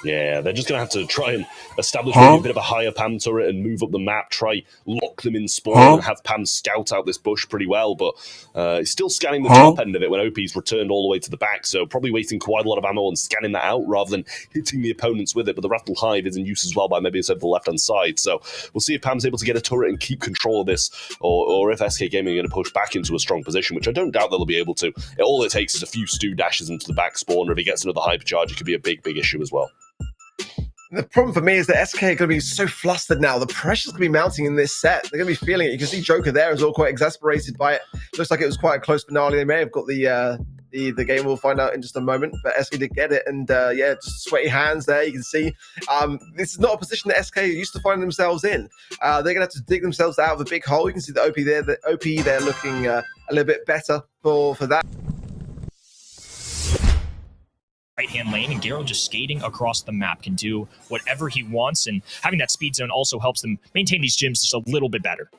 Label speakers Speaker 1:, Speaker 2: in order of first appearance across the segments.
Speaker 1: Yeah, they're just going to have to try and establish maybe a bit of a higher Pam turret and move up the map, try lock them in spawn and have Pam scout out this bush pretty well, but he's still scanning the top end of it when OP's returned all the way to the back, so probably wasting quite a lot of ammo on scanning that out rather than hitting the opponents with it, but the Rattle Hive is in use as well by maybe it's over the left-hand side, so we'll see if Pam's able to get a turret and keep control of this, or if SK Gaming are going to push back into a strong position, which I don't doubt they'll be able to. All it takes is a few stew dashes into the back spawn, or if he gets another hypercharge, it could be a big issue as well.
Speaker 2: The problem for me is that SK are going to be so flustered now. The pressure's going to be mounting in this set. They're going to be feeling it. You can see Joker there is all quite exasperated by it. Looks like it was quite a close finale. They may have got the game. We'll find out in just a moment. But SK did get it. And yeah, just sweaty hands there. You can see this is not a position that SK are used to finding themselves in. They're going to have to dig themselves out of a big hole. You can see the OP there. The OP there looking a little bit better for that.
Speaker 3: Right-hand lane, and Garo just skating across the map, can do whatever he wants, and having that speed zone also helps them maintain these gyms just a little bit better.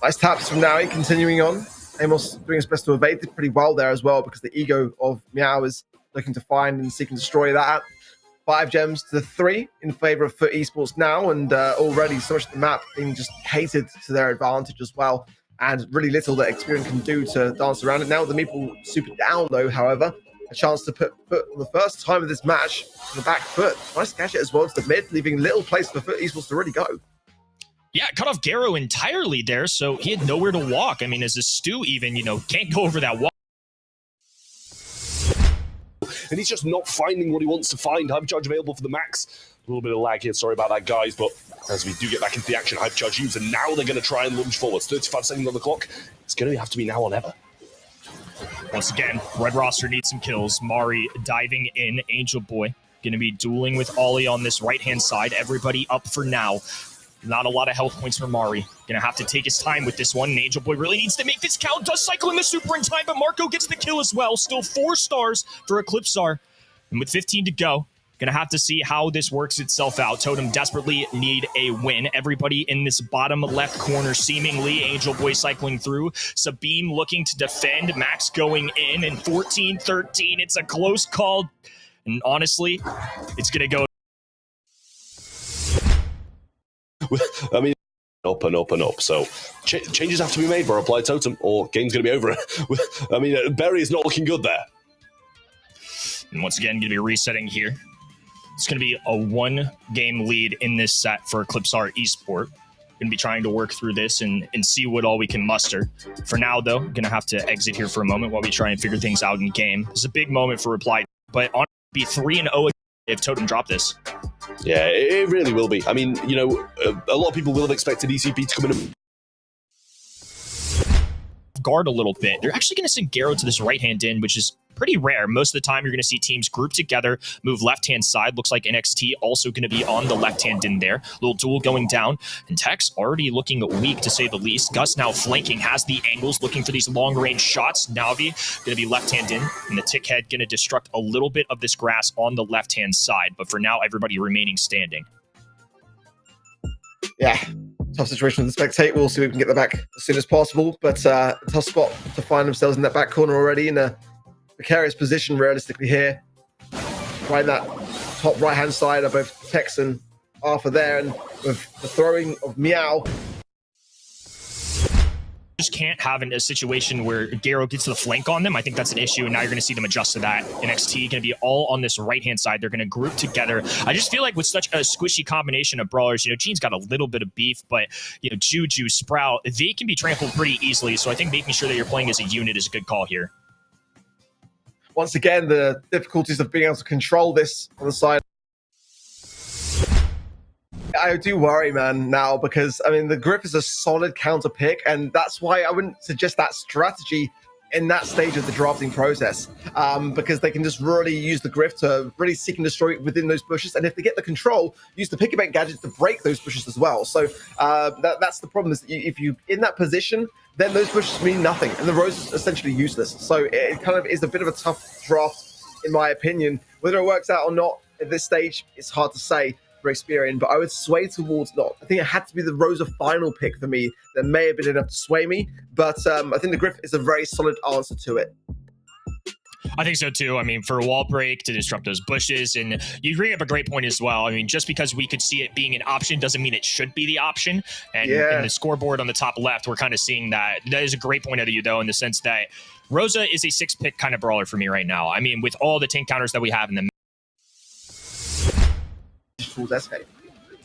Speaker 2: Nice taps from Naui, continuing on. Amos doing his best to evade it pretty well there as well, because the ego of Meow is looking to find and seek and destroy that. 5 gems to 3 in favor of Foot Esports now, and already so much of the map being just hated to their advantage as well, and really little that Experian can do to dance around it. Now the Meeple super down though, however, a chance to put Foot for the first time of this match on the back foot. Nice catch it as well to the mid, leaving little place for Foot Esports to really go.
Speaker 3: Yeah, cut off Garo entirely there, so he had nowhere to walk. I mean, as a Stu even, can't go over that wall.
Speaker 1: And he's just not finding what he wants to find. Hypercharge available for the max. A little bit of lag here, sorry about that, guys, but as we do get back into the action, Hypercharge used, and now they're going to try and lunge forwards. 35 seconds on the clock. It's going to have to be now or never.
Speaker 3: Once again, red roster needs some kills. Mari diving in. Angel Boy going to be dueling with Ollie on this right-hand side. Everybody up for now. Not a lot of health points for Mari. Going to have to take his time with this one. And Angel Boy really needs to make this count. Does cycle in the super in time, but Marco gets the kill as well. Still 4 stars for Eclipsar. And with 15 to go, gonna have to see how this works itself out. Totem desperately need a win. Everybody in this bottom left corner, seemingly. Angel Boy cycling through. Sabine looking to defend. Max going in. And 14-13. It's a close call. And honestly, it's gonna go.
Speaker 1: I mean, up and up and up. So changes have to be made for Applied Totem, or game's gonna be over. I mean, Berry is not looking good there.
Speaker 3: And once again, gonna be resetting here. It's going to be a 1-game lead in this set for Eclipsar Esport. Going to be trying to work through this and see what all we can muster. For now, though, going to have to exit here for a moment while we try and figure things out in game. It's a big moment for Reply, but on be 3-0 if Totem drop this.
Speaker 1: Yeah, it really will be. I mean, a lot of people will have expected ECP to come in and
Speaker 3: guard a little bit. They're actually going to send Garo to this right-hand in, which is pretty rare. Most of the time, you're going to see teams group together, move left-hand side. Looks like NXT also going to be on the left-hand in there. Little duel going down. And Tech's already looking weak, to say the least. Gus now flanking, has the angles, looking for these long-range shots. Navi going to be left-hand in. And the Tick Head going to destruct a little bit of this grass on the left-hand side. But for now, everybody remaining standing.
Speaker 2: Yeah, tough situation with the spectate. We'll see if we can get them back as soon as possible. But tough spot to find themselves in that back corner already in a precarious position realistically here. Right in that top right-hand side of both Tex and Arthur there, and with the throwing of Meow.
Speaker 3: Just can't have a situation where Garo gets to the flank on them. I think that's an issue, and now you're going to see them adjust to that. NXT going to be all on this right-hand side. They're going to group together. I just feel like with such a squishy combination of brawlers, Gene's got a little bit of beef, but Juju, Sprout, they can be trampled pretty easily, so I think making sure that you're playing as a unit is a good call here.
Speaker 2: Once again, the difficulties of being able to control this on the side. I do worry, man, now, because, I mean, the grip is a solid counter pick, and that's why I wouldn't suggest that strategy in that stage of the drafting process, because they can just really use the grip to really seek and destroy it within those bushes, and if they get the control, use the pick and bait gadget to break those bushes as well. So that's the problem, is if you in that position, then those bushes mean nothing, and the rose is essentially useless. So it kind of is a bit of a tough draft, in my opinion. Whether it works out or not at this stage, it's hard to say for Experian, but I would sway towards not. I think it had to be the Rosa final pick for me. That may have been enough to sway me, but I think the Griff is a very solid answer to it.
Speaker 3: I think so too. I mean, for a wall break to disrupt those bushes, and you bring up a great point as well. I mean, just because we could see it being an option doesn't mean it should be the option. And in the scoreboard on the top left, we're kind of seeing that. That is a great point out of you, though, in the sense that Rosa is a 6-pick kind of brawler for me right now. I mean, with all the tank counters that we have in the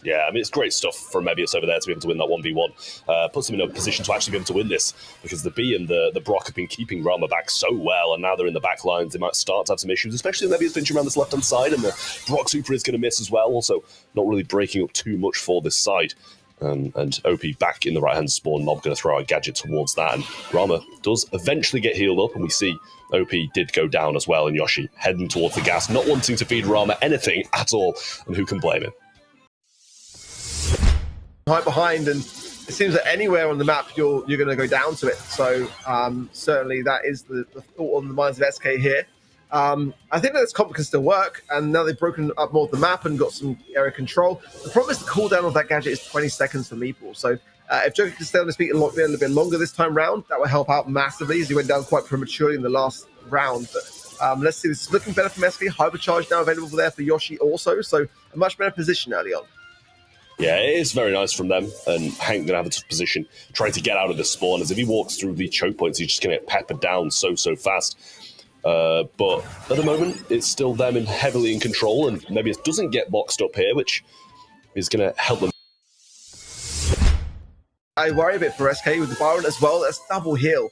Speaker 1: Yeah, I mean, it's great stuff from Mebius over there to be able to win that 1v1. Puts him in a position to actually be able to win this, because the B and the Brock have been keeping Rama back so well, and now they're in the back lines. They might start to have some issues, especially when Mebius pinching around this left-hand side, and the Brock super is going to miss as well. Also, not really breaking up too much for this side. And OP back in the right-hand spawn. Mob going to throw a gadget towards that, and Rama does eventually get healed up, and we see OP did go down as well, and Yoshi heading towards the gas, not wanting to feed Rama anything at all, and who can blame him?
Speaker 2: Right behind, and it seems that anywhere on the map you're going to go down to it. So certainly that is the thought on the minds of SK here. I think that this comp can still work, and now they've broken up more of the map and got some area control. The problem is the cooldown of that gadget is 20 seconds for Meeple. So if Joker can stay on his feet a little bit longer this time round, that will help out massively, as he went down quite prematurely in the last round. But let's see, this is looking better from SK. Hypercharge now available there for Yoshi also, so a much better position early on.
Speaker 1: Yeah, it is very nice from them, and Hank going to have a tough position trying to get out of the spawn, as if he walks through the choke points, he's just going to get peppered down so fast. But at the moment, it's still them heavily in control, and maybe it doesn't get boxed up here, which is going to help them.
Speaker 2: I worry a bit for SK with the Byron as well. That's double heal.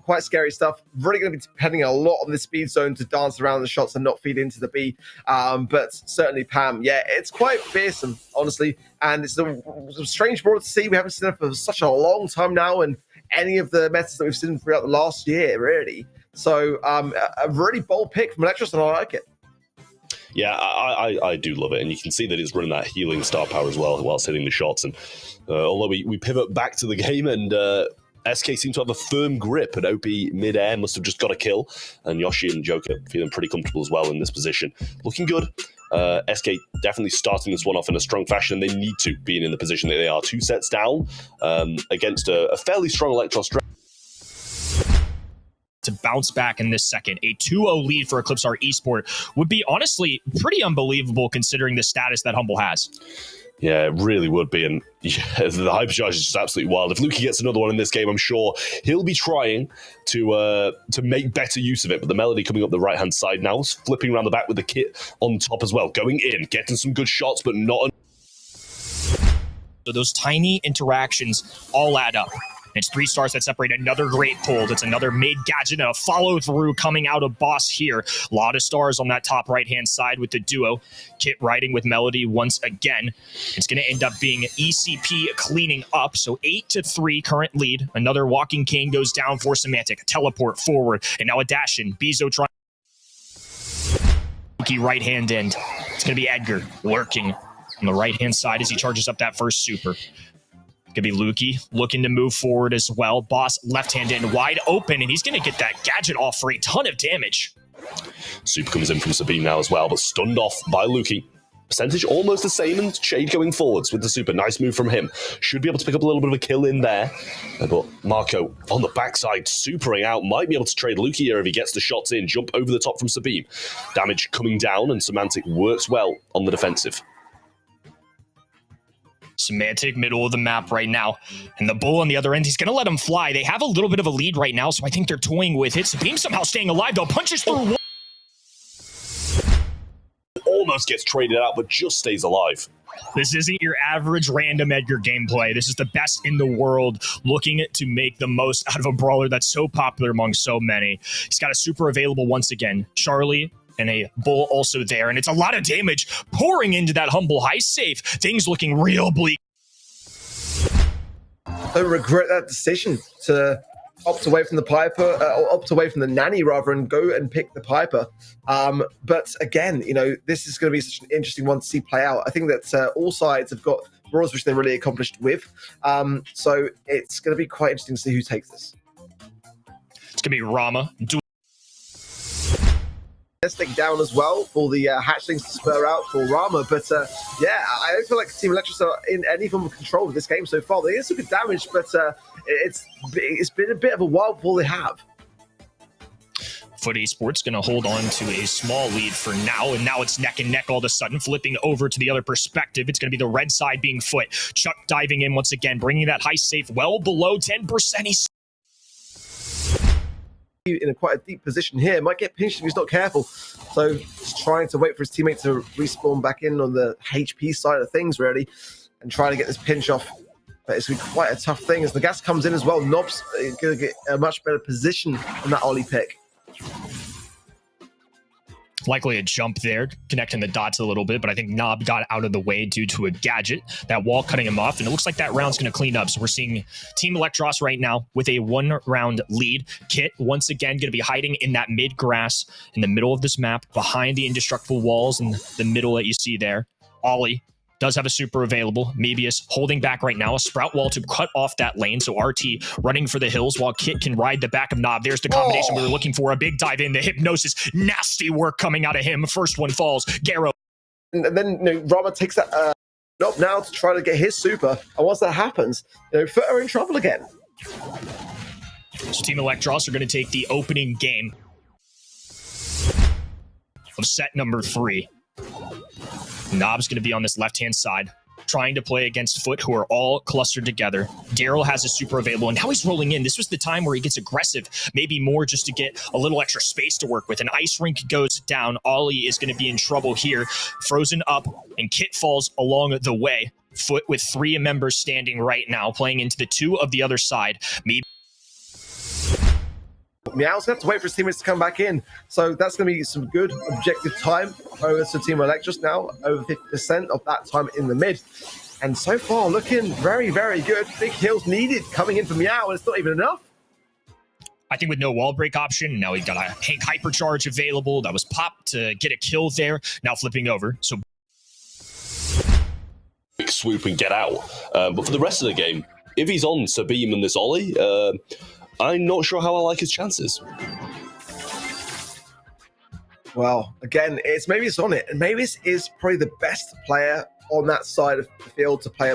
Speaker 2: Quite scary stuff. Really going to be depending a lot on the speed zone to dance around the shots and not feed into the B. But certainly Pam, yeah, it's quite fearsome, honestly. And it's a strange brawler to see. We haven't seen it for such a long time now, and any of the metas that we've seen throughout the last year, really. So a really bold pick from Electros, and I like it.
Speaker 1: Yeah, I do love it, and you can see that it's running that healing star power as well whilst hitting the shots. And although we pivot back to the game, and SK seem to have a firm grip, and OP mid-air must have just got a kill, and Yoshi and Joker feeling pretty comfortable as well in this position. Looking good. SK definitely starting this one off in a strong fashion. They need to, being in the position that they are. 2 sets down against a fairly strong Electros.
Speaker 3: To bounce back in this second. A 2-0 lead for Eclipse Art Esport would be honestly pretty unbelievable considering the status that Humble has.
Speaker 1: Yeah, it really would be, and yeah, the hypercharge is just absolutely wild. If Luki gets another one in this game, I'm sure he'll be trying to make better use of it. But the Melody coming up the right-hand side now, flipping around the back with the kit on top as well, going in, getting some good shots, but not.
Speaker 3: So those tiny interactions all add up. It's 3 stars that separate another great pull. It's another mid gadget and a follow through coming out of Boss here. A lot of stars on that top right-hand side with the duo. Kit riding with Melody once again. It's going to end up being ECP cleaning up. So 8-3 current lead. Another Walking Cane goes down for Semantic. A teleport forward. And now a dash in. Bezo trying. Right-hand end. It's going to be Edgar lurking on the right-hand side as he charges up that first super. Could be Luki looking to move forward as well. Boss left-hand end wide open, and he's going to get that gadget off for a ton of damage.
Speaker 1: Super comes in from Sabine now as well, but stunned off by Luki. Percentage almost the same, and Shade going forwards with the super. Nice move from him. Should be able to pick up a little bit of a kill in there. But Marco on the backside, supering out. Might be able to trade Luki here if he gets the shots in. Jump over the top from Sabine. Damage coming down, and Semantic works well on the defensive.
Speaker 3: Semantic middle of the map right now. And the bull on the other end, he's going to let him fly. They have a little bit of a lead right now, so I think they're toying with it. Sabine somehow staying alive, though. Punches through.
Speaker 1: Almost gets traded out, but just stays alive.
Speaker 3: This isn't your average random Edgar gameplay. This is the best in the world, looking to make the most out of a brawler that's so popular among so many. He's got a super available once again. Charlie and a bull also there, and it's a lot of damage pouring into that Humble high safe. Things looking real bleak.
Speaker 2: I regret that decision to opt away from the Piper, or opt away from the Nanny rather, and go and pick the Piper. But again, you know, this is going to be such an interesting one to see play out. I think that all sides have got brawls which they're really accomplished with. So it's going to be quite interesting to see who takes this.
Speaker 3: It's going to be Rama.
Speaker 2: Stick down as well for the hatchlings to spur out for Rama, but yeah, I don't feel like Team Electros are in any form of control of this game so far. They get some good damage, but it's been a bit of a wild ball they have.
Speaker 3: Foot Esports going to hold on to a small lead for now, and now it's neck and neck all of a sudden, flipping over to the other perspective. It's going to be the red side being Foot. Chuck diving in once again, bringing that high safe well below 10%. He's
Speaker 2: in quite a deep position here. Might get pinched if he's not careful. So just trying to wait for his teammate to respawn back in on the HP side of things, really, and try to get this pinch off. But it's going to be quite a tough thing as the gas comes in as well. Nob's going to get a much better position on that Ollie pick.
Speaker 3: likely a jump there, connecting the dots a little bit, but I think Nob got out of the way due to a gadget, that wall cutting him off, and it looks like that round's going to clean up. So we're seeing Team Electros right now with a 1-round lead. Kit, once again, going to be hiding in that mid-grass in the middle of this map, behind the indestructible walls in the middle that you see there. Ollie does have a super available. Mebius holding back right now. A sprout wall to cut off that lane. So RT running for the hills while Kit can ride the back of Nob. There's the combination we were looking for. A big dive in. The hypnosis. Nasty work coming out of him. First one falls. Garo.
Speaker 2: And then Rama takes that up now to try to get his super. And once that happens, Foot are in trouble again.
Speaker 3: So Team Electros are going to take the opening game of set number 3. Nob's going to be on this left-hand side, trying to play against Foot, who are all clustered together. Daryl has a super available, and now he's rolling in. This was the time where he gets aggressive, maybe more just to get a little extra space to work with. An ice rink goes down. Ollie is going to be in trouble here. Frozen up, and Kit falls along the way. Foot with 3 members standing right now, playing into the 2 of the other side.
Speaker 2: Meow's going to have to wait for his teammates to come back in. So that's going to be some good objective time over to Team Electros now. Over 50% of that time in the mid. And so far, looking very, very good. Big kills needed coming in for Meow, and it's not even enough.
Speaker 3: I think with no wall break option, now we've got a Hank Hypercharge available. That was popped to get a kill there. Now flipping over. So
Speaker 1: big swoop and get out. But for the rest of the game, if he's on Sabim and this Ollie, I'm not sure how I like his chances.
Speaker 2: Well, again, it's Mebius on it, and Mebius is probably the best player on that side of the field to play